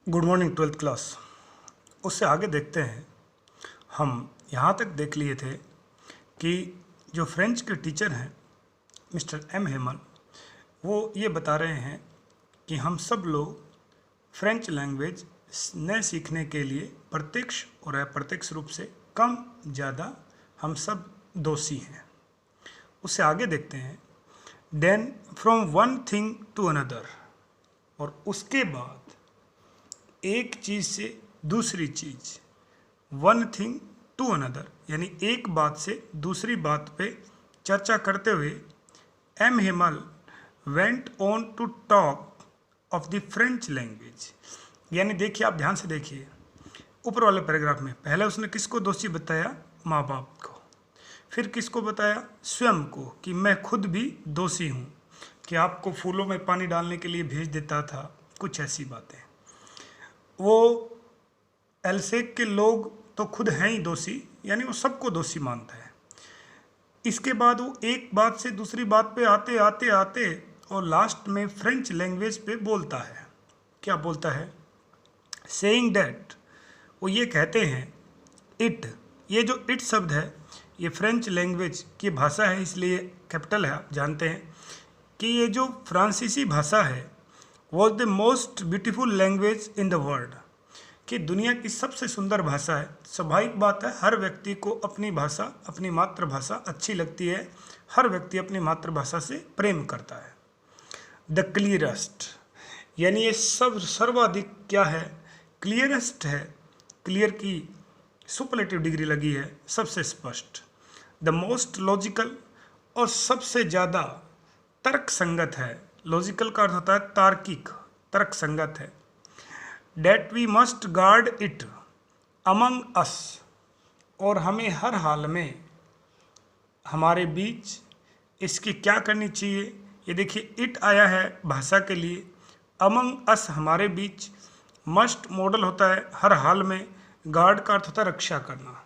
Good morning twelfth class. उससे आगे देखते हैं। हम यहाँ तक देख लिए थे कि जो फ्रेंच के टीचर हैं मिस्टर एम हेमल, वो ये बता रहे हैं कि हम सब लोग फ्रेंच लैंग्वेज न सीखने के लिए प्रत्यक्ष और अप्रत्यक्ष रूप से कम ज़्यादा हम सब दोषी हैं। उससे आगे देखते हैं। Then from one thing to another, और उसके बाद एक चीज़ से दूसरी चीज़, वन थिंग टू अनदर, यानी एक बात से दूसरी बात पे चर्चा करते हुए M Hamel went on to talk of the French language. यानी देखिए, आप ध्यान से देखिए ऊपर वाले पैराग्राफ में पहले उसने किसको दोषी बताया? माँ बाप को। फिर किसको बताया? स्वयं को, कि मैं खुद भी दोषी हूँ कि आपको फूलों में पानी डालने के लिए भेज देता था, कुछ ऐसी बातें। वो एल्सेक के लोग तो खुद हैं ही दोषी, यानी वो सबको दोषी मानता है। इसके बाद वो एक बात से दूसरी बात पे आते आते आते और लास्ट में फ्रेंच लैंग्वेज पे बोलता है। क्या बोलता है? सेइंग डैट, वो ये कहते हैं इट, ये जो इट शब्द है ये फ्रेंच लैंग्वेज की भाषा है, इसलिए कैपिटल है। आप जानते हैं कि ये जो फ्रांसीसी भाषा है was the most beautiful language in the world, कि दुनिया की सबसे सुंदर भाषा है। स्वाभाविक बात है, हर व्यक्ति को अपनी भाषा, अपनी मातृभाषा अच्छी लगती है। हर व्यक्ति अपनी मातृभाषा से प्रेम करता है। द क्लियरेस्ट, यानी ये सब सर्वाधिक क्या है? क्लियरेस्ट है। क्लियर की सुपरलेटिव डिग्री लगी है, सबसे स्पष्ट। द मोस्ट लॉजिकल, और सबसे ज़्यादा तर्क संगत है। लॉजिकल का अर्थ होता है तार्किक, तर्क संगत है। That we must guard it among us, और हमें हर हाल में हमारे बीच इसकी क्या करनी चाहिए? ये देखिए, इट आया है भाषा के लिए, अमंग अस हमारे बीच, मस्ट मॉडल होता है हर हाल में, गार्ड का अर्थ होता है रक्षा करना,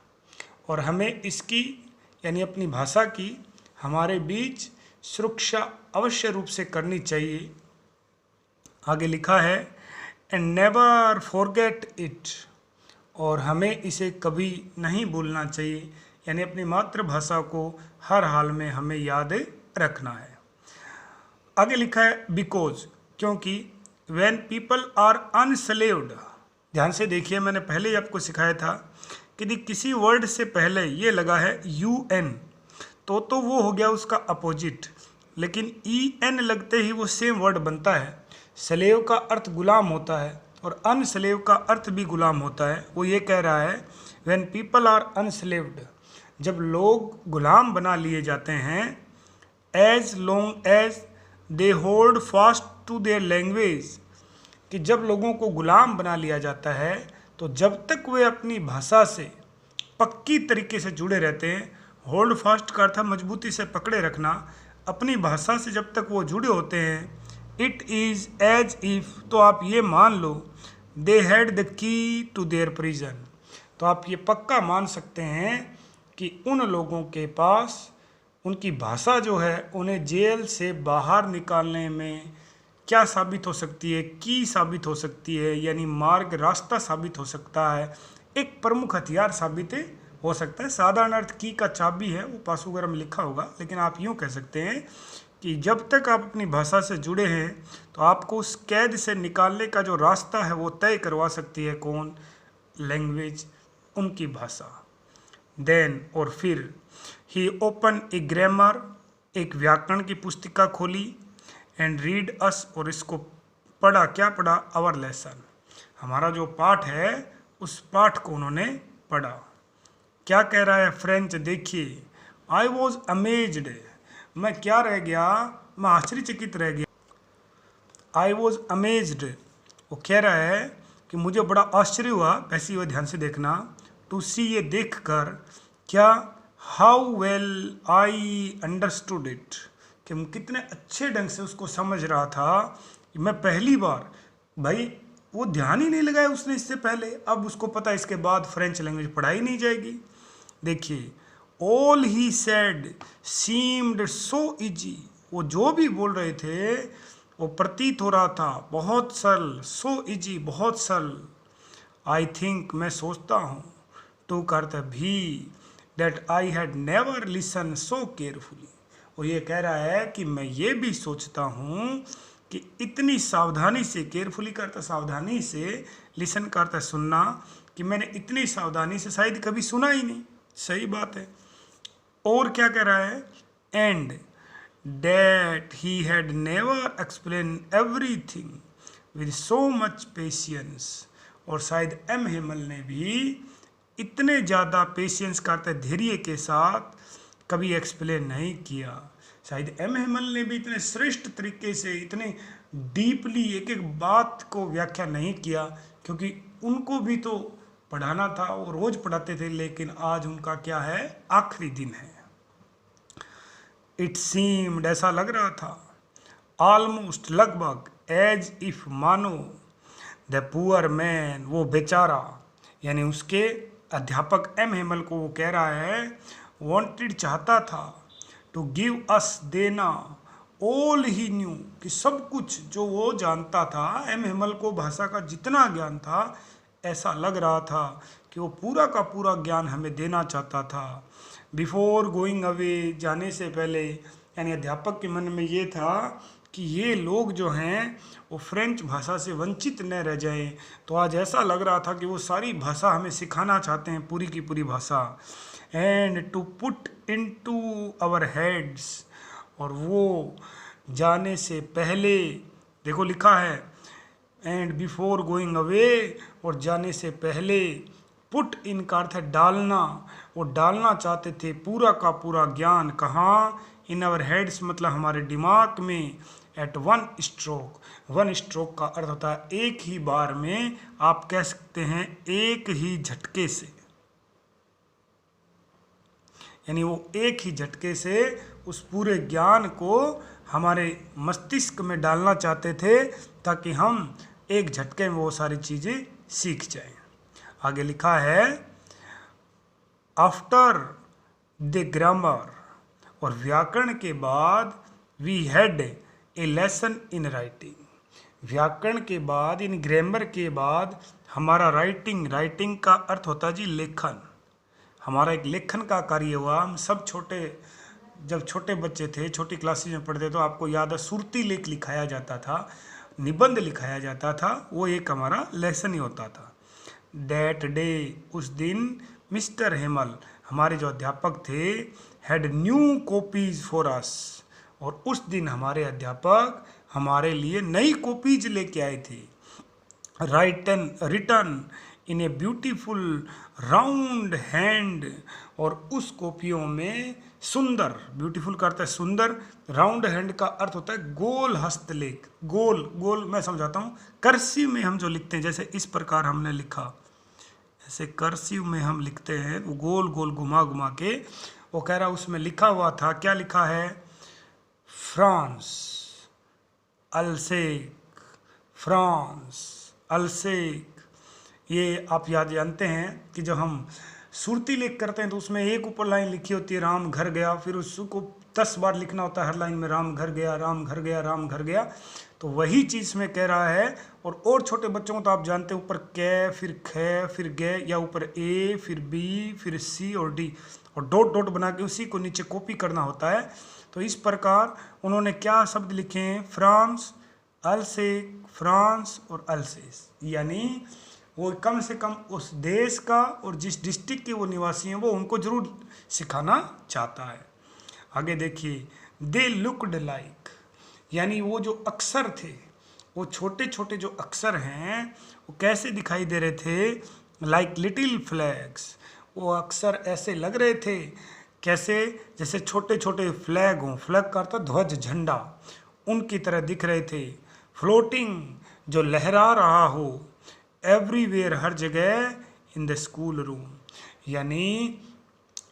और हमें इसकी यानी अपनी भाषा की हमारे बीच सुरक्षा अवश्य रूप से करनी चाहिए। आगे लिखा है एंड नेवर फॉरगेट इट, और हमें इसे कभी नहीं भूलना चाहिए, यानी अपनी मातृभाषा को हर हाल में हमें याद रखना है। आगे लिखा है बिकॉज, क्योंकि व्हेन पीपल आर अनस्लेव्ड, ध्यान से देखिए, मैंने पहले ही आपको सिखाया था कि यदि किसी वर्ड से पहले ये लगा है UN तो वो हो गया उसका अपोजिट, लेकिन EN लगते ही वो सेम वर्ड बनता है। स्लेव का अर्थ गुलाम होता है और अनस्लेव का अर्थ भी गुलाम होता है। वो ये कह रहा है व्हेन पीपल आर अनस्लेव्ड, जब लोग गुलाम बना लिए जाते हैं, as long as they hold fast to their language, कि जब लोगों को गुलाम बना लिया जाता है तो जब तक वे अपनी भाषा से पक्की तरीके से जुड़े रहते हैं, होल्ड फास्ट का अर्थ मजबूती से पकड़े रखना, अपनी भाषा से जब तक वो जुड़े होते हैं, इट इज़ एज इफ़, तो आप ये मान लो they had the key to their prison, तो आप ये पक्का मान सकते हैं कि उन लोगों के पास उनकी भाषा जो है उन्हें जेल से बाहर निकालने में क्या साबित हो सकती है? की साबित हो सकती है, यानी मार्ग, रास्ता साबित हो सकता है, एक प्रमुख हथियार साबित हो सकता है। साधारण अर्थ की का चाबी है, वो पास वगैरह में लिखा होगा, लेकिन आप यूँ कह सकते हैं कि जब तक आप अपनी भाषा से जुड़े हैं तो आपको उस कैद से निकालने का जो रास्ता है वो तय करवा सकती है। कौन? लैंग्वेज, उनकी भाषा। देन, और फिर ही ओपन ए ग्रामर, एक व्याकरण की पुस्तिका खोली, एंड रीड अस, और इसको पढ़ा। क्या पढ़ा? आवर लेसन, हमारा जो पाठ है उस पाठ को उन्होंने पढ़ा। क्या कह रहा है फ्रेंच? देखिए, आई वॉज अमेज्ड, मैं क्या रह गया? मैं आश्चर्यचकित रह गया। आई वॉज अमेज्ड, वो कह रहा है कि मुझे बड़ा आश्चर्य हुआ, वैसे ही ध्यान से देखना, टू सी, ये देख कर, क्या? How well I understood it, कि मैं कितने अच्छे ढंग से उसको समझ रहा था। मैं पहली बार, भाई वो ध्यान ही नहीं लगाया उसने इससे पहले, अब उसको पता है इसके बाद फ्रेंच लैंग्वेज पढ़ाई नहीं जाएगी। देखिए, all he said seemed so easy, वो जो भी बोल रहे थे वो प्रतीत हो रहा था बहुत सरल, सो इजी, बहुत सरल। आई थिंक, मैं सोचता हूँ, टू करता भी, that I had never listen so carefully. वो ये कह रहा है कि मैं ये भी सोचता हूँ कि इतनी सावधानी से, केयरफुली करता सावधानी से, लिसन करता सुनना, कि मैंने इतनी सावधानी से शायद कभी सुना ही नहीं। सही बात है। और क्या कह रहा है, and that he had never explain everything with so much patience. और शायद एम हेमल ने भी इतने ज़्यादा पेशेंस करते, धैर्य के साथ कभी एक्सप्लेन नहीं किया। शायद एम हेमल ने भी इतने श्रेष्ठ तरीके से, इतने डीपली एक एक बात को व्याख्या नहीं किया, क्योंकि उनको भी तो पढ़ाना था, वो रोज़ पढ़ाते थे, लेकिन आज उनका क्या है, आखिरी दिन है। इट सीम्ड, ऐसा लग रहा था, ऑलमोस्ट, लगभग, एज इफ, मानो, द पुअर मैन, वो बेचारा, यानी उसके अध्यापक एम हेमल को वो कह रहा है, वांटेड, चाहता था, टू गिव अस, देना, ऑल ही न्यू, कि सब कुछ जो वो जानता था, एम हेमल को भाषा का जितना ज्ञान था, ऐसा लग रहा था कि वो पूरा का पूरा ज्ञान हमें देना चाहता था। बिफोर गोइंग अवे, जाने से पहले, यानी अध्यापक के मन में ये था कि ये लोग जो हैं वो फ्रेंच भाषा से वंचित न रह जाएं। तो आज ऐसा लग रहा था कि वो सारी भाषा हमें सिखाना चाहते हैं, पूरी की पूरी भाषा। And to put into our heads, और वो जाने से पहले, देखो लिखा है एंड बिफोर गोइंग अवे, और जाने से पहले, पुट इन का अर्थ है डालना, वो डालना चाहते थे पूरा का पूरा ज्ञान, कहाँ, इन आवर हेड्स, मतलब हमारे दिमाग में, at one stroke. One stroke का अर्थ होता है एक ही बार में, आप कह सकते हैं एक ही झटके से, यानी वो एक ही झटके से उस पूरे ज्ञान को हमारे मस्तिष्क में डालना चाहते थे, ताकि हम एक झटके में वो सारी चीज़ें सीख जाएं। आगे लिखा है, आफ्टर द ग्रामर, और व्याकरण के बाद, we had a lesson in writing. व्याकरण के बाद, इन ग्रामर के बाद हमारा राइटिंग, राइटिंग का अर्थ होता है जी लेखन, हमारा एक लेखन का कार्य हुआ। हम सब जब छोटे बच्चे थे, छोटी क्लासेज में पढ़ते, तो आपको याद है सुरती लेख लिखाया जाता था, निबंध लिखाया जाता था, वो एक हमारा लेसन ही होता था। दैट डे, उस दिन, मिस्टर हेमल, हमारे जो अध्यापक थे, had new copies for us, और उस दिन हमारे अध्यापक हमारे लिए नई कॉपीज लेके आए थे। Written in a beautiful round hand, और उस कॉपियों में सुंदर, ब्यूटीफुल करता है सुंदर, राउंड हैंड का अर्थ होता है गोल हस्तलेख। गोल गोल मैं समझाता हूँ, कर्सिव में हम जो लिखते हैं, जैसे इस प्रकार हमने लिखा, ऐसे कर्सिव में हम लिखते हैं, वो गोल गोल घुमा घुमा के, वो कह रहा उसमें लिखा हुआ था, क्या लिखा है, फ्रांस अल्सेक, फ्रांस अल्सेक। ये आप याद जानते हैं कि जब हम सुरती लेख करते हैं तो उसमें एक ऊपर लाइन लिखी होती है, राम घर गया, फिर उसको 10 बार लिखना होता है हर लाइन में, राम घर गया, राम घर गया, राम घर गया। तो वही चीज़ में कह रहा है। और छोटे बच्चों को तो आप जानते हैं, ऊपर कै, फिर ख, फिर गे, या ऊपर ए, फिर बी, फिर सी और डी, और डॉट डॉट बना के उसी को नीचे कॉपी करना होता है। तो इस प्रकार उन्होंने क्या शब्द लिखे हैं, फ्रांस, अल्सेक, फ्रांस और अल्सेस, यानी वो कम से कम उस देश का और जिस डिस्ट्रिक्ट के वो निवासी हैं वो उनको जरूर सिखाना चाहता है। आगे देखिए, दे लुक्ड लाइक, यानी वो जो अक्षर थे, वो छोटे छोटे जो अक्षर हैं वो कैसे दिखाई दे रहे थे, लाइक लिटिल फ्लैग्स, वो अक्षर ऐसे लग रहे थे, कैसे, जैसे छोटे छोटे फ्लैग हों, फ्लैग का अर्थ ध्वज, झंडा, उनकी तरह दिख रहे थे। फ्लोटिंग, जो लहरा रहा हो, एवरीवेयर, हर जगह, इन द स्कूल रूम, यानी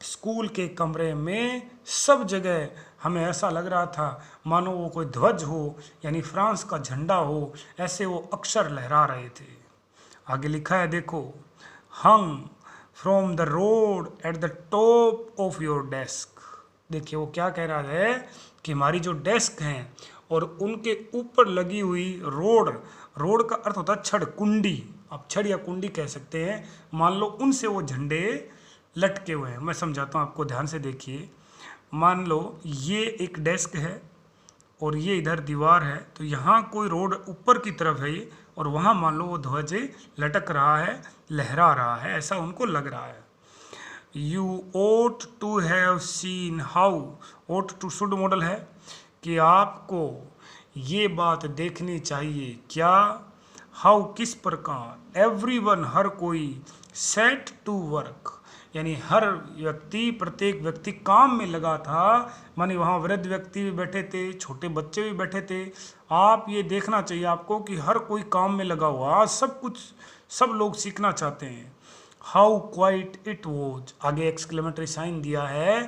स्कूल के कमरे में सब जगह हमें ऐसा लग रहा था मानो वो कोई ध्वज हो, यानी फ्रांस का झंडा हो, ऐसे वो अक्षर लहरा रहे थे। आगे लिखा है देखो, hung from the rod at the top of your desk. देखिए वो क्या कह रहा है कि हमारी जो डेस्क हैं और उनके ऊपर लगी हुई रोड, रोड का अर्थ होता है छड़, कुंडी, आप छड़ या कुंडी कह सकते हैं, मान लो उनसे वो झंडे लटके हुए हैं। मैं समझाता हूँ आपको, ध्यान से देखिए। मान लो ये एक डेस्क है और ये इधर दीवार है, तो यहाँ कोई रोड ऊपर की तरफ है ये, और वहाँ मान लो वो ध्वज लटक रहा है, लहरा रहा है, ऐसा उनको लग रहा है। You ought to have seen how, ought to should model है कि आपको ये बात देखनी चाहिए, क्या, हाउ किस प्रकार, एवरीवन हर कोई, सेट टू वर्क यानी हर व्यक्ति, प्रत्येक व्यक्ति काम में लगा था, मानी वहाँ वृद्ध व्यक्ति भी बैठे थे, छोटे बच्चे भी बैठे थे। आप ये देखना चाहिए आपको कि हर कोई काम में लगा हुआ, आज सब कुछ, सब लोग सीखना चाहते हैं। हाउ क्वाइट इट वॉज, आगे एक्सक्लेमेटरी साइन दिया है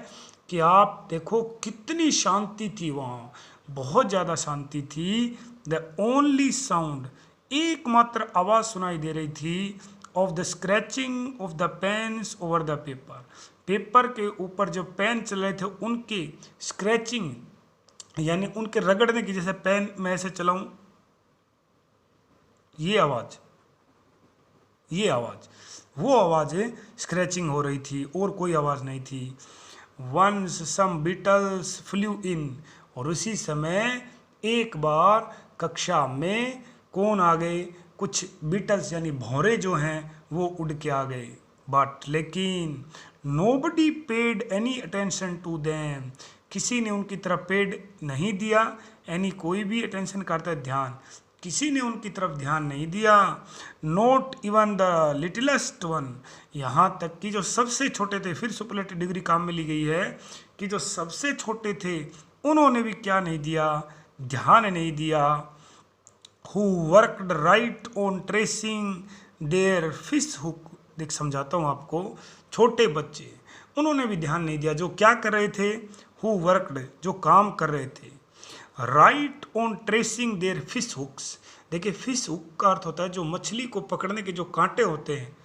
कि आप देखो कितनी शांति थी वहाँ, बहुत ज़्यादा शांति थी। द ओनली साउंड, एकमात्र आवाज़ सुनाई दे रही थी, of the scratching of the pens over the paper, paper के ऊपर जो पेन चल रहे थे उनकी स्क्रैचिंग यानी उनके रगड़ने की, जैसे पेन मैं ऐसे चलाऊं, ये आवाज़, ये आवाज़, वो आवाज़ें स्क्रैचिंग हो रही थी और कोई आवाज़ नहीं थी। वंस सम बीटल्स फ्लू इन, और उसी समय एक बार कक्षा में कौन आ गए, कुछ बीटल्स यानी भौरे जो हैं वो उड़ के आ गए। बट लेकिन nobody paid any attention to them, किसी ने उनकी तरफ पेड नहीं दिया, एनी कोई भी अटेंशन करता है ध्यान, किसी ने उनकी तरफ ध्यान नहीं दिया। नोट इवन द लिटिलेस्ट वन, यहाँ तक कि जो सबसे छोटे थे, फिर सुपरलेटिव डिग्री काम में ली गई है कि जो सबसे छोटे थे उन्होंने भी क्या नहीं दिया, ध्यान नहीं दिया। Who worked right on tracing their fish hook, देख समझाता हूँ आपको, छोटे बच्चे उन्होंने भी ध्यान नहीं दिया, जो क्या कर रहे थे, हु वर्कड, जो काम कर रहे थे, right on tracing their fish hooks, देखिए फिश हुक का अर्थ होता है जो मछली को पकड़ने के जो कांटे होते हैं,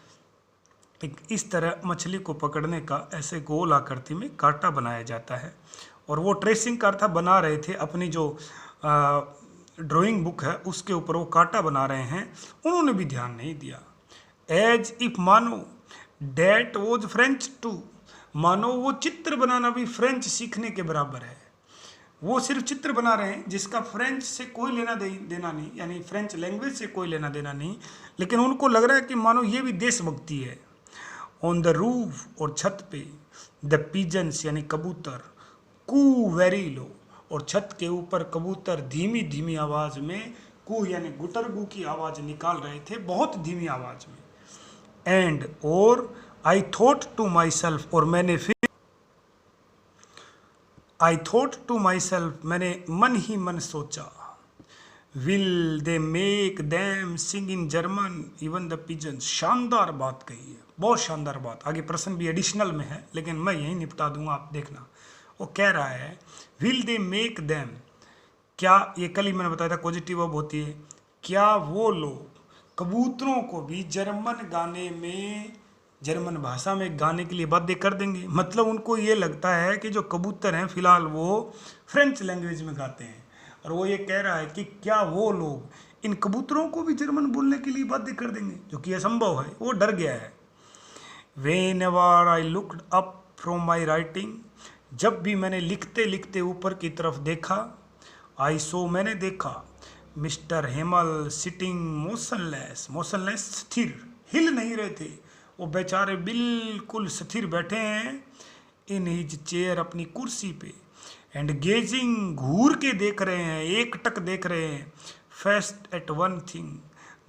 एक इस तरह मछली को पकड़ने का ऐसे गोल आकृति में कांटा बनाया जाता है, और वो ट्रेसिंग का अर्थ बना रहे थे, अपनी जो ड्राइंग बुक है उसके ऊपर वो कांटा बना रहे हैं, उन्होंने भी ध्यान नहीं दिया। एज इफ, मानो, डेट वॉज फ्रेंच टू, मानो वो चित्र बनाना भी फ्रेंच सीखने के बराबर है, वो सिर्फ चित्र बना रहे हैं जिसका फ्रेंच से कोई लेना देना नहीं, यानी फ्रेंच लैंग्वेज से कोई लेना देना नहीं, लेकिन उनको लग रहा है कि मानो ये भी देशभक्ति है। ऑन द रूफ, और छत पे, द पिजन्स यानी कबूतर, कू वेरी लो, और छत के ऊपर कबूतर धीमी धीमी आवाज़ में, कू यानी गुटरगू की आवाज़ निकाल रहे थे, बहुत धीमी आवाज़ में। एंड, और I thought to myself, और मैंने फिर, I thought to myself, मैंने मन ही मन सोचा, will they make them sing in German even the pigeons, शानदार बात कही है, बहुत शानदार बात। आगे प्रश्न भी एडिशनल में है लेकिन मैं यही निपटा दूंगा, आप देखना। वो कह रहा है विल दे मेक दैम, क्या, ये कल ही मैंने बताया था पॉजिटिव वर्ब होती है, क्या वो लोग कबूतरों को भी जर्मन गाने में, जर्मन भाषा में गाने के लिए बाध्य कर देंगे। मतलब उनको ये लगता है कि जो कबूतर हैं फिलहाल वो फ्रेंच लैंग्वेज में गाते हैं, और वो ये कह रहा है कि क्या वो लोग इन कबूतरों को भी जर्मन बोलने के लिए बाध्य कर देंगे, जो कि असंभव है। वो डर गया है। Whenever I looked up from my writing, जब भी मैंने लिखते लिखते ऊपर की तरफ देखा, आई सो, मैंने देखा, mister Hemal sitting motionless, motionless स्थिर, हिल नहीं रहे थे, वो बेचारे बिल्कुल स्थिर बैठे हैं, इन हिज चेयर, अपनी कुर्सी पे, एंड गेजिंग, घूर के देख रहे हैं, एक टक देख रहे हैं, first at one thing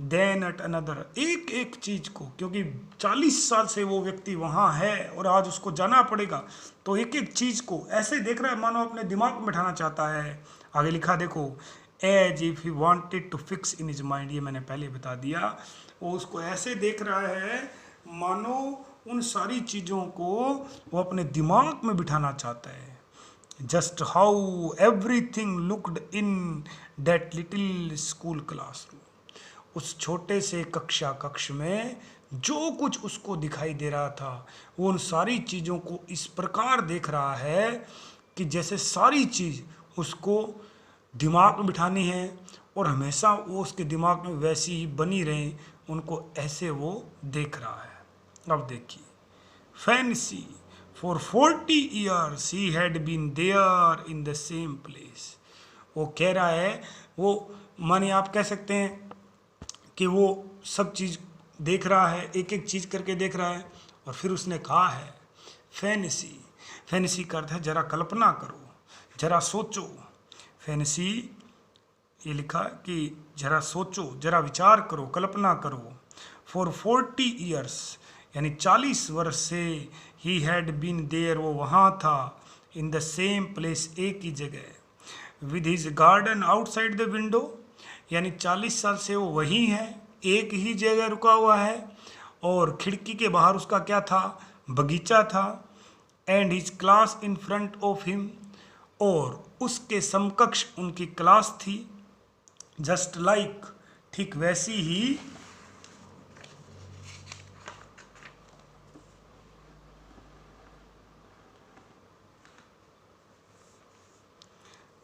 then at another, एक एक चीज को, क्योंकि 40 साल से वो व्यक्ति वहाँ है और आज उसको जाना पड़ेगा, तो एक एक चीज को ऐसे देख रहा है मानो अपने दिमाग में बैठाना चाहता है। आगे लिखा देखो, as if he wanted to fix in his mind, ये मैंने पहले बता दिया, वो उसको ऐसे देख रहा है मानो उन सारी चीज़ों को वो अपने दिमाग में बिठाना चाहता है। Just how everything looked in that little school classroom, उस छोटे से कक्ष में जो कुछ उसको दिखाई दे रहा था, वो उन सारी चीज़ों को इस प्रकार देख रहा है कि जैसे सारी चीज़ उसको दिमाग में बिठानी है और हमेशा वो उसके दिमाग में वैसी ही बनी रहे, उनको ऐसे वो देख रहा है। अब देखिए, fancy for 40 years he had been there in the same place. वो कह रहा है, वो माने आप कह सकते हैं कि वो सब चीज़ देख रहा है, एक एक चीज़ करके देख रहा है। और फिर उसने कहा है फैंसी, फैंसी का अर्थ है जरा कल्पना करो, जरा सोचो। फैंसी ये लिखा कि जरा सोचो, जरा विचार करो, कल्पना करो। फॉर 40 ईयर्स यानी 40 वर्ष से ही हैड बीन देयर, वो वहाँ था, इन द सेम प्लेस एक ही जगह, with his garden outside the window, यानी 40 साल से वो वहीं है, एक ही जगह रुका हुआ है, और खिड़की के बाहर उसका क्या था, बगीचा था। And his class in front of him, और उसके समकक्ष उनकी क्लास थी। जस्ट लाइक, ठीक वैसी ही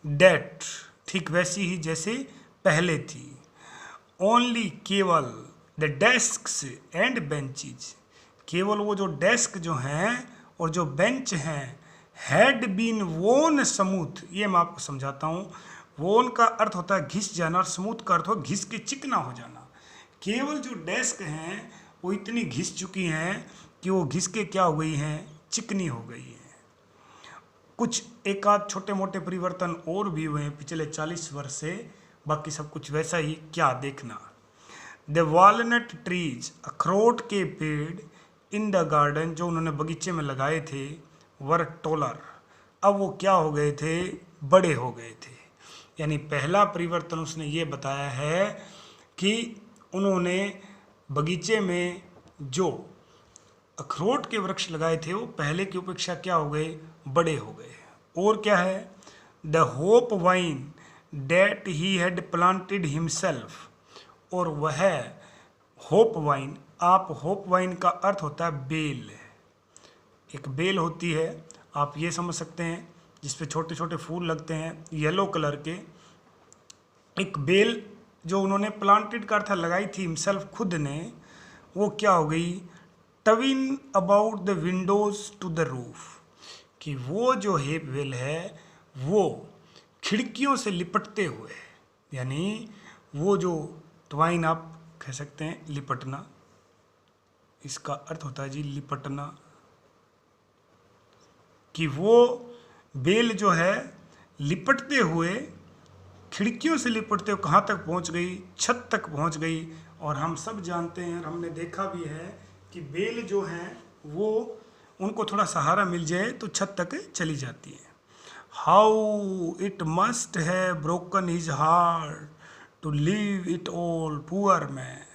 डेट, ठीक वैसी ही जैसे पहले थी। ओनली, केवल, द डेस्क्स एंड बेंचेज, केवल वो जो डेस्क जो हैं और जो बेंच हैं, हैड बीन वोन स्मूथ, ये मैं आपको समझाता हूँ। वोन का अर्थ होता है घिस जाना और स्मूथ का अर्थ हो घिस के चिकना हो जाना। केवल जो डेस्क हैं वो इतनी घिस चुकी हैं कि वो घिस के क्या हो गई हैं, चिकनी हो गई हैं। कुछ एक आध छोटे मोटे परिवर्तन और भी हुए हैं पिछले 40 वर्ष से, बाकी सब कुछ वैसा ही, क्या देखना। द वॉलनट ट्रीज, अखरोट के पेड़, इन द गार्डन, जो उन्होंने बगीचे में लगाए थे, वर टोलर, अब वो क्या हो गए थे, बड़े हो गए थे। यानी पहला परिवर्तन उसने ये बताया है कि उन्होंने बगीचे में जो अखरोट के वृक्ष लगाए थे वो पहले की अपेक्षा क्या हो गए, बड़े हो गए। और क्या है, the hop vine that he had planted himself, और वह होप वाइन, आप होप वाइन का अर्थ होता है बेल, एक बेल होती है, आप ये समझ सकते हैं जिसपे छोटे छोटे फूल लगते हैं येलो कलर के। एक बेल जो उन्होंने प्लांटेड का अर्थ लगाई थी हिमसेल्फ, खुद ने, वो क्या हो गई, twine about the windows to the roof, कि वो जो हेप वेल है वो खिड़कियों से लिपटते हुए, यानी वो जो ट्वाइन आप कह सकते हैं लिपटना, इसका अर्थ होता है जी लिपटना, कि वो बेल जो है लिपटते हुए, खिड़कियों से लिपटते हुए कहाँ तक पहुँच गई, छत तक पहुँच गई। और हम सब जानते हैं, हमने देखा भी है कि बेल जो हैं वो, उनको थोड़ा सहारा मिल जाए तो छत तक चली जाती है। How it must have broken his heart to leave it all poor man,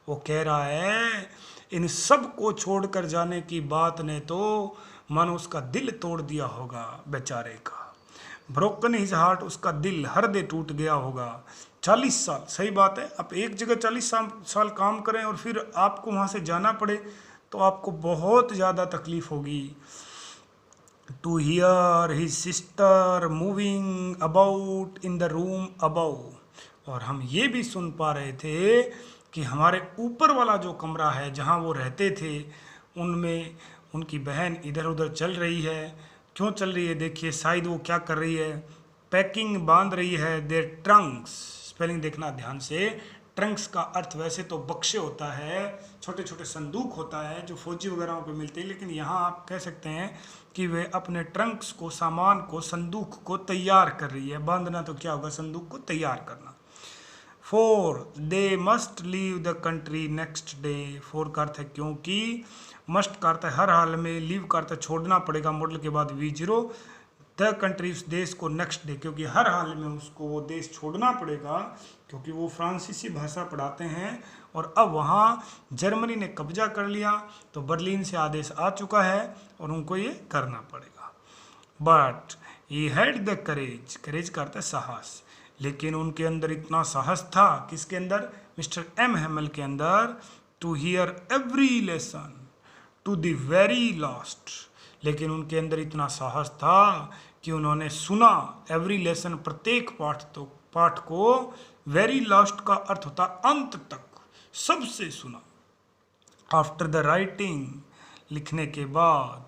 वो कह रहा है इन सब को छोड़कर जाने की बात ने तो मन उसका दिल तोड़ दिया होगा बेचारे का। ब्रोकन हिज हार्ट, उसका दिल, हृदय टूट गया होगा। 40 साल, सही बात है, आप एक जगह 40 साल काम करें और फिर आपको वहाँ से जाना पड़े तो आपको बहुत ज़्यादा तकलीफ होगी। To hear his sister moving about in the room above, और हम ये भी सुन पा रहे थे कि हमारे ऊपर वाला जो कमरा है जहाँ वो रहते थे, उनमें उनकी बहन इधर उधर चल रही है। क्यों चल रही है, देखिए, शायद वो क्या कर रही है, पैकिंग बांध रही है देयर ट्रंक्स। स्पेलिंग देखना ध्यान से, ट्रंक्स का अर्थ वैसे तो बक्से होता है, छोटे छोटे संदूक होता है जो फौजी वगैरह को मिलते हैं, लेकिन यहाँ आप कह सकते हैं कि वे अपने ट्रंक्स को, सामान को, संदूक को तैयार कर रही है। बांधना तो क्या होगा, संदूक को तैयार करना। For they must leave the country next day, for का अर्थ है क्योंकि, मस्ट का अर्थ है हर हाल में, लीव का अर्थ है छोड़ना पड़ेगा, मॉडल के बाद V0, द कंट्री, उस देश को, नेक्स्ट डे, क्योंकि हर हाल में उसको वो देश छोड़ना पड़ेगा, क्योंकि वो फ्रांसीसी भाषा पढ़ाते हैं और अब वहाँ जर्मनी ने कब्जा कर लिया, तो बर्लिन से आदेश आ चुका है और उनको ये करना पड़ेगा। But he had the courage, courage का अर्थ है साहस, लेकिन उनके अंदर इतना साहस था, किसके अंदर, मिस्टर एम हेमल के अंदर, to hear every lesson to the very last, लेकिन उनके अंदर इतना साहस था कि उन्होंने सुना, एवरी लेसन, प्रत्येक पाठ को, वेरी लास्ट का अर्थ होता अंत तक, सबसे सुना। आफ्टर द राइटिंग, लिखने के बाद,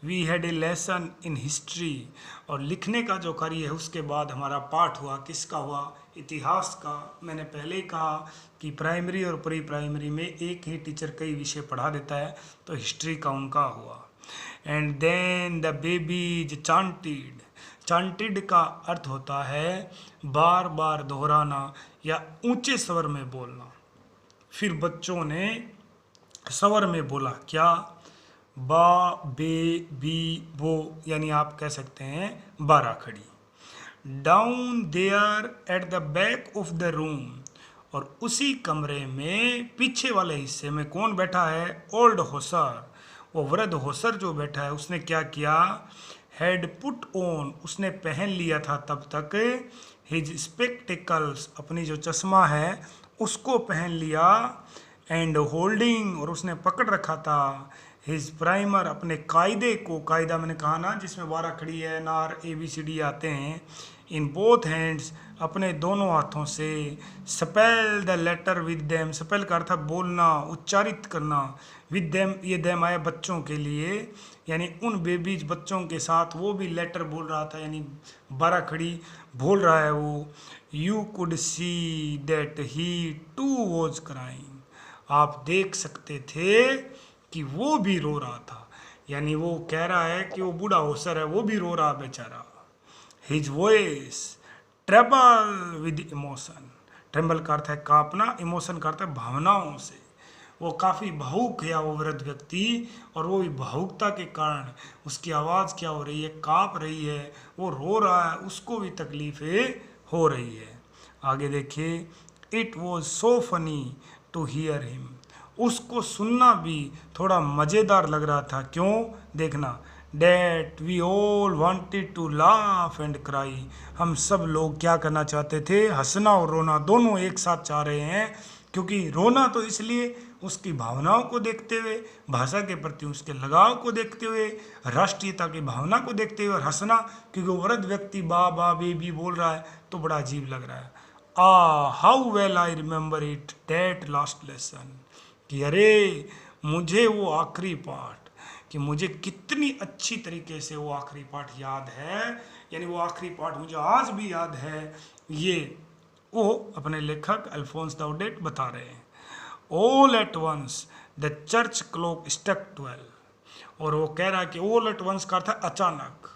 we had a lesson in history, और लिखने का जो कार्य है उसके बाद हमारा पाठ हुआ, किसका हुआ, इतिहास का। मैंने पहले ही कहा कि प्राइमरी और प्री प्राइमरी में एक ही टीचर कई विषय पढ़ा देता है, तो हिस्ट्री का उनका हुआ। And then the babies chanted, chanted का अर्थ होता है बार बार दोहराना या ऊंचे स्वर में बोलना। फिर बच्चों ने स्वर में बोला, क्या, बा, बे, बी, बो, यानी आप कह सकते हैं 12 खड़ी। Down there at the back of the room, और उसी कमरे में पीछे वाले हिस्से में कौन बैठा है, ओल्ड होसर, वो वृद्ध होसर जो बैठा है उसने क्या किया, हैड पुट ऑन, उसने पहन लिया था तब तक, हिज स्पेक्टिकल्स, अपनी जो चश्मा है उसको पहन लिया, एंड होल्डिंग, और उसने पकड़ रखा था, हिज प्राइमर, अपने कायदे को, कायदा मैंने कहा ना जिसमें 12 खड़ी है, नार, ABCD आते हैं, इन बोथ हैंड्स, अपने दोनों हाथों से, spell the letter with them, spell का अर्थ बोलना, उच्चारित करना, विद देम, ये देम आया बच्चों के लिए, यानी उन बेबीज बच्चों के साथ वो भी लेटर बोल रहा था, यानी 12 खड़ी बोल रहा है वो। You could see that he too was crying, आप देख सकते थे कि वो भी रो रहा था, यानी वो कह रहा है कि वो बूढ़ा होसर है, वो भी रो रहा बेचारा। His voice trembled with emotion, tremble का अर्थ है कांपना, इमोशन का अर्थ है भावनाओं से, वो काफ़ी भावुक है वो वृद्ध व्यक्ति, और वो भावुकता के कारण उसकी आवाज़ क्या हो रही है, कांप रही है, वो रो रहा है, उसको भी तकलीफें हो रही है। आगे देखिए, it was so funny to hear him, उसको सुनना भी थोड़ा मज़ेदार लग रहा था, क्यों, देखना, that we all wanted to laugh and cry, हम सब लोग क्या करना चाहते थे, हंसना और रोना दोनों एक साथ चाह रहे हैं, क्योंकि रोना तो इसलिए उसकी भावनाओं को देखते हुए, भाषा के प्रति उसके लगाव को देखते हुए, राष्ट्रीयता की भावना को देखते हुए, और हंसना क्योंकि वो वृद्ध व्यक्ति बा बा बेबी बोल रहा है तो बड़ा अजीब लग रहा है। How well I remember it that last lesson, कि अरे मुझे वो आखिरी पाठ, कि मुझे कितनी अच्छी तरीके से वो आखिरी पाठ याद है, यानी वो आखिरी पाठ मुझे आज भी याद है, ये वो अपने लेखक अल्फोंस दाउडेट बता रहे हैं। All at once the church clock struck 12, और वो कह रहा है कि ऑल एट वंस का अर्थ है अचानक,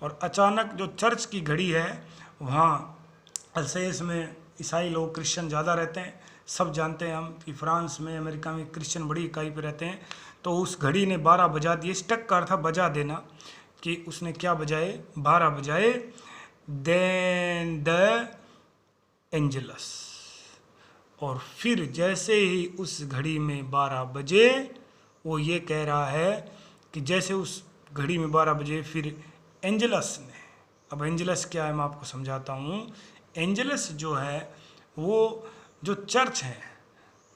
और अचानक जो चर्च की घड़ी है, वहाँ अल्सेस में ईसाई लोग, क्रिश्चियन ज़्यादा रहते हैं, सब जानते हैं हम कि फ्रांस में, अमेरिका में क्रिश्चियन बड़ी इकाई पे रहते हैं, तो उस घड़ी ने 12 बजा दिए, स्टक का अर्थ था बजा देना, कि उसने क्या बजाए, 12 बजाए। देन द एंजलस, और फिर जैसे ही उस घड़ी में 12 बजे, वो ये कह रहा है कि जैसे उस घड़ी में 12 बजे, फिर एंजलस ने, अब एंजलस क्या है मैं आपको समझाता हूँ। एंजलस जो है वो जो चर्च है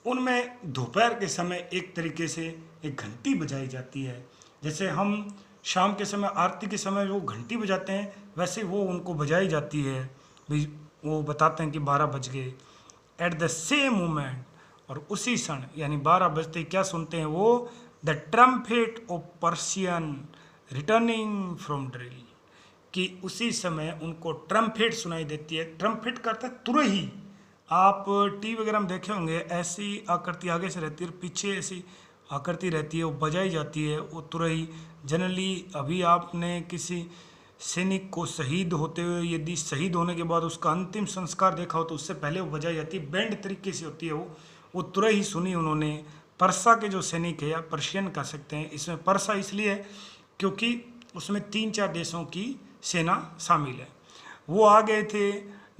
उनमें दोपहर के समय एक तरीके से एक घंटी बजाई जाती है, जैसे हम शाम के समय आरती के समय वो घंटी बजाते हैं, वैसे वो उनको बजाई जाती है, भी वो बताते हैं कि 12 बज गए। एट द सेम मोमेंट, और उसी क्षण यानी 12 बजते क्या सुनते हैं वो, the trumpet of Persian returning from drill, कि उसी समय उनको ट्रम्पेट सुनाई देती है। ट्रम्पेट का अर्थ है तुरही, आप टीवी वगैरह में देखे होंगे, ऐसी आकृति आगे से रहती है और पीछे ऐसी आकृति रहती है, वो बजाई जाती है, वो तुरही। जनरली अभी आपने किसी सैनिक को शहीद होते हुए, यदि शहीद होने के बाद उसका अंतिम संस्कार देखा हो तो उससे पहले वो बजाई जाती है, बैंड तरीके से होती है वो तुरही सुनी उन्होंने। परसा के जो सैनिक है, या पर्शियन कह सकते हैं, इसमें परसा इसलिए है क्योंकि उसमें 3-4 देशों की सेना शामिल है। वो आ गए थे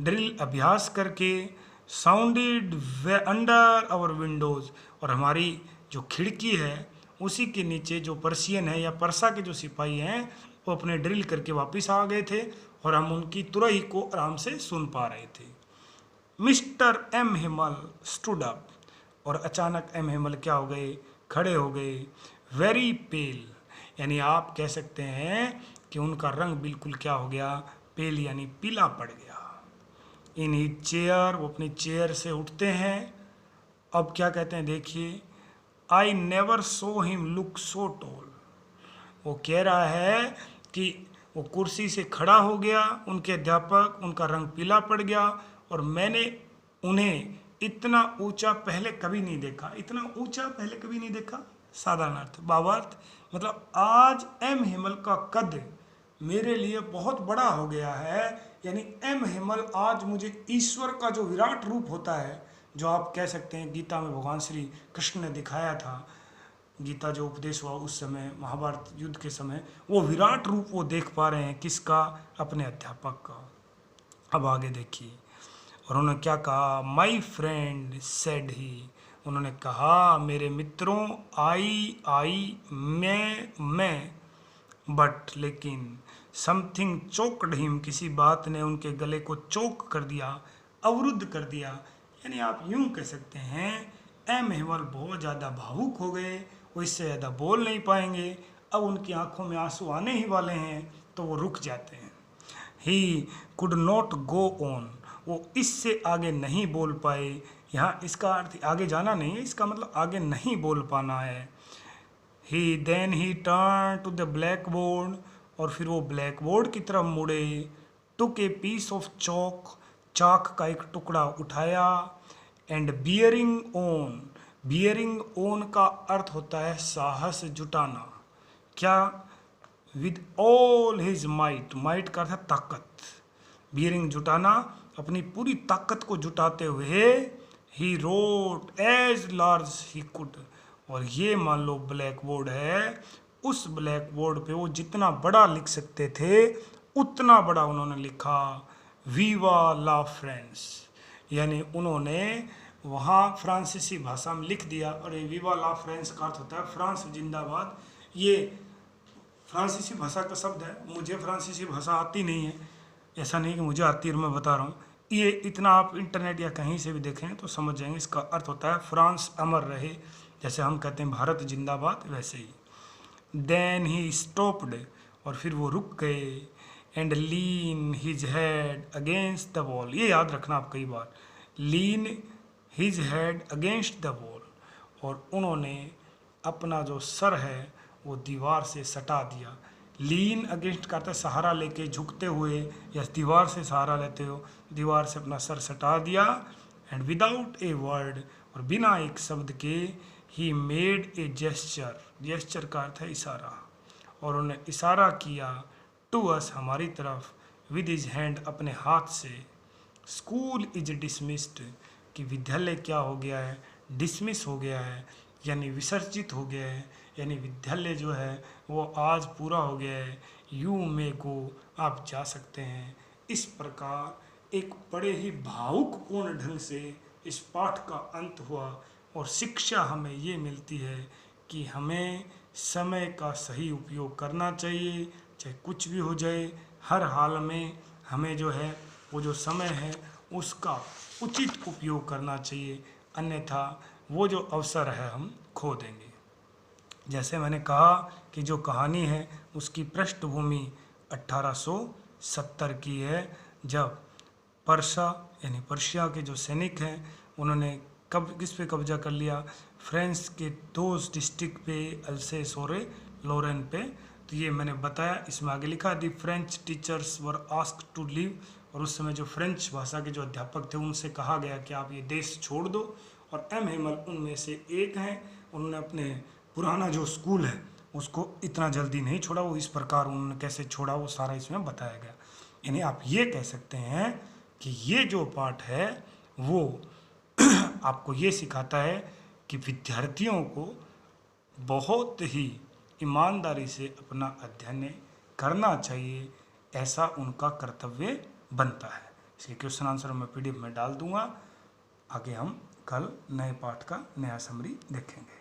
ड्रिल अभ्यास करके, sounded way under our windows, और हमारी जो खिड़की है उसी के नीचे जो पर्शियन है या परसा के जो सिपाही हैं वो अपने ड्रिल करके वापस आ गए थे, और हम उनकी तुरही को आराम से सुन पा रहे थे। Mr M Hamel stood up, और अचानक एम हिमल क्या हो गए, खड़े हो गए। वेरी पेल, यानी आप कह सकते हैं कि उनका रंग बिल्कुल क्या हो गया, पेल यानी पीला पड़ गया। इन ही चेयर, वो अपनी चेयर से उठते हैं। अब क्या कहते हैं देखिए, I never saw him look so tall. वो कह रहा है कि वो कुर्सी से खड़ा हो गया, उनके अध्यापक, उनका रंग पीला पड़ गया और मैंने उन्हें इतना ऊंचा पहले कभी नहीं देखा। इतना ऊंचा पहले कभी नहीं देखा, साधारण अर्थ। भावार्थ मतलब आज एम हेमल का कद मेरे लिए बहुत बड़ा हो गया है, यानी एम हेमल आज मुझे ईश्वर का जो विराट रूप होता है, जो आप कह सकते हैं गीता में भगवान श्री कृष्ण ने दिखाया था, गीता जो उपदेश हुआ उस समय महाभारत युद्ध के समय, वो विराट रूप वो देख पा रहे हैं। किसका? अपने अध्यापक का। अब आगे देखिए, और उन्होंने क्या कहा, माई फ्रेंड सेड ही, उन्होंने कहा मेरे मित्रों, आई मैं, बट लेकिन समथिंग चोक्ड हिम, किसी बात ने उनके गले को चोक कर दिया, अवरुद्ध कर दिया। यानी आप यूं कह सकते हैं एम हेमल बहुत ज़्यादा भावुक हो गए, वो इससे ज़्यादा बोल नहीं पाएंगे। अब उनकी आंखों में आंसू आने ही वाले हैं तो वो रुक जाते हैं। He could not go on, वो इससे आगे नहीं बोल पाए। यहाँ इसका अर्थ आगे जाना नहीं है, इसका मतलब आगे नहीं बोल पाना है। He turn to the black board, और फिर वो ब्लैक बोर्ड की तरफ मुड़े। Took a piece of chalk, chalk का एक टुकड़ा उठाया। एंड बियरिंग ऑन का अर्थ होता है साहस जुटाना। क्या? विद ऑल हिज माइट का अर्थ है ताकत। बियरिंग जुटाना, अपनी पूरी ताकत को जुटाते हुए he wrote as large he could, और ये मान लो ब्लैक बोर्ड है, उस ब्लैक बोर्ड पे वो जितना बड़ा लिख सकते थे उतना बड़ा उन्होंने लिखा, वीवा ला फ्रांस। यानी उन्होंने वहाँ फ्रांसीसी भाषा में लिख दिया। और ये वीवा ला फ्रांस का अर्थ होता है फ्रांस जिंदाबाद। ये फ्रांसीसी भाषा का शब्द है। मुझे फ्रांसीसी भाषा आती नहीं है, ऐसा नहीं कि मुझे आती है और मैं बता रहा हूँ। ये इतना आप इंटरनेट या कहीं से भी देखें तो समझ जाएंगे। इसका अर्थ होता है फ्रांस अमर रहे, जैसे हम कहते हैं भारत जिंदाबाद, वैसे ही। देन ही स्टॉप्ड, और फिर वो रुक गए। And lean his head against the wall, ये याद रखना आप कई बार, lean his head against the wall, और उन्होंने अपना जो सर है वो दीवार से सटा दिया। लीन अगेंस्ट करते सहारा लेके, झुकते हुए, या दीवार से सहारा लेते हो, दीवार से अपना सर सटा दिया। एंड विदाउट ए वर्ड, और बिना एक शब्द के, ही मेड ए जेस्चर का अर्थ है इशारा, और उन्होंने इशारा किया, टू अस हमारी तरफ, विद हिज हैंड अपने हाथ से। स्कूल इज डिसमिस्ड, कि विद्यालय क्या हो गया है, डिसमिस हो गया है, यानी विसर्जित हो गया है, यानी विद्यालय जो है वो आज पूरा हो गया है। यू मे गो, आप जा सकते हैं। इस प्रकार एक बड़े ही भावुकपूर्ण ढंग से इस पाठ का अंत हुआ, और शिक्षा हमें ये मिलती है कि हमें समय का सही उपयोग करना चाहिए, चाहे कुछ भी हो जाए, हर हाल में हमें जो है वो जो समय है उसका उचित उपयोग करना चाहिए, अन्यथा वो जो अवसर है हम खो देंगे। जैसे मैंने कहा कि जो कहानी है उसकी पृष्ठभूमि 1870 की है, जब पर्शिया के जो सैनिक हैं उन्होंने किस पे कब्जा कर लिया, फ्रांस के दोस डिस्ट्रिक्ट पे, अल्सेस और लोरेन पे। तो ये मैंने बताया, इसमें आगे लिखा the French teachers were asked to leave, और उस समय जो फ्रेंच भाषा के जो अध्यापक थे उनसे कहा गया कि आप ये देश छोड़ दो, और एम हेमल उनमें से एक हैं। उन्होंने अपने पुराना जो स्कूल है उसको इतना जल्दी नहीं छोड़ा, वो इस प्रकार उन्होंने कैसे छोड़ा वो सारा इसमें बताया गया। यानी आप ये कह सकते हैं कि ये जो पाठ है वो आपको ये सिखाता है कि विद्यार्थियों को बहुत ही ईमानदारी से अपना अध्ययन करना चाहिए, ऐसा उनका कर्तव्य बनता है। इसके क्वेश्चन आंसर मैं PDF में डाल दूंगा। आगे हम कल नए पाठ का नया समरी देखेंगे।